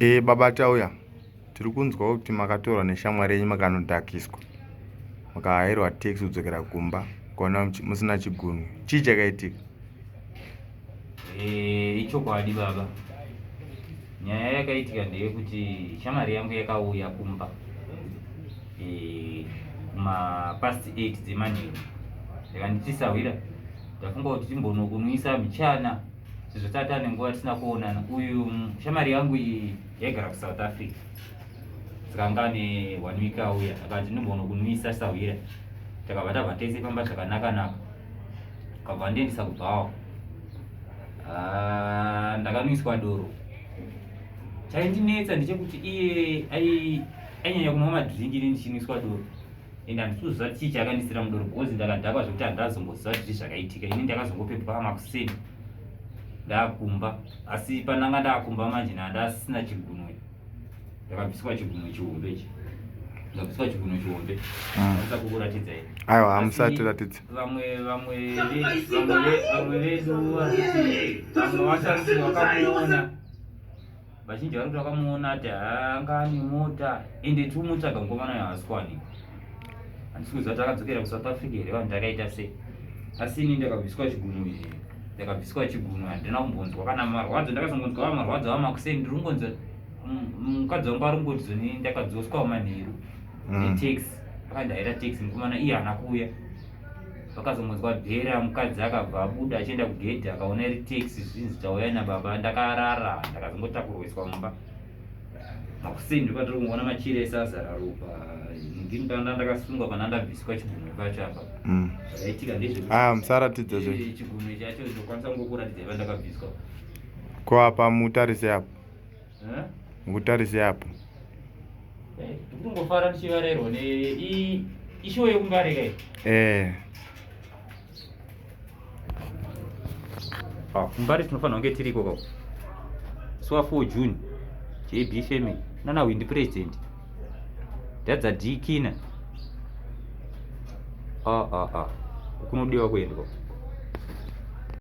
Baba tauya. Tiri kunzwa kuti makatorwa neshamwari yenyu makanodhakiswa. Makahayirwa teksi kudzokera kumba. Kuona musina chigunwe. Chii chakaitika? Ichokwadi baba. Nyaya yakaitika ndeyekuti shamwari yangu yakauya kumba. Past 8 dzemanheru. Ndakanditisawira. Ndafunga kuti timbonokunwisa michana. Sizotata nenguva tisina kuonana. Uyu shamwari yangu iyi yaigara kuSouth Africa. Sikangane 1 week auya. Akati ndimbonokunwisa sawira. Takabva tabva tese pamba zvakanaka-naka. Kabva ndiendesa Kubhawa. Ndakanwiswa doro. Chaindinetsa ndechekuti iye ainyanya kunwa madhiringi ndichinwiswa doro. Ende handisizoziva kuti chii chakandisira mudoro because ndakadhakwa zvokuti handazomboziva kuti zvakaitika. Ini ndakazongopepuka makuseni. Ndakumba. Asi pananga ndakumba manje ndasina chigunwe. Ndakabviswa chigunwe chihombe ichi. Ndakabviswa chigunwe chihombe. Ndakabviswa kukuratidza here. Aiwa, hamusatiratidza. Vamwe vedu varikuti vamwe vasharusi vakamuona. Vazhinji vari kuti vakamuona ati angani mota ende tumutsvaga mukomana yaaswani. Handisi kuziva kuti akadzokera kuSouth Africa here vanhu takaita sei. Asi ini ndakabviswa chigunwe. Ndakabviswa chigunwe handina kumbonzwa kana marwadzo. Ndakazongonzwa marwadzo amakuseni ndiri kungonzwa mukadzi wangu ari kungodizoni ndakadzoswa manheru netaxi. Akandihayira taxi mukomana iye haana kuuya. Vakazongonzwa bhera mukadzi akabva abuda achienda kugedhi akaona iri taxi zvinzi tauya nababa. Ndakarara ndakazongotakurwiswa mumba. Makuseni ndikatiri kungoona machiresa azara ropa. Ndini panda ndakasungwa pana ndabviswa chigunwe pacho apa. Zvaitika ndezvekuti musaratidza zvese. Chigunwe chacho ndokwanisa kungokuratidza pandakabviswa. Ko apa mutarise apo. Mutarise apo. Ndikungofara ndichivarairwa ishow yekungareka iyi. Kumbari tinofanira kunge tiriko kako. Suwa 4 June. JB family. Nana windi president. Dadza D kina. Kunodiwa kuendwa.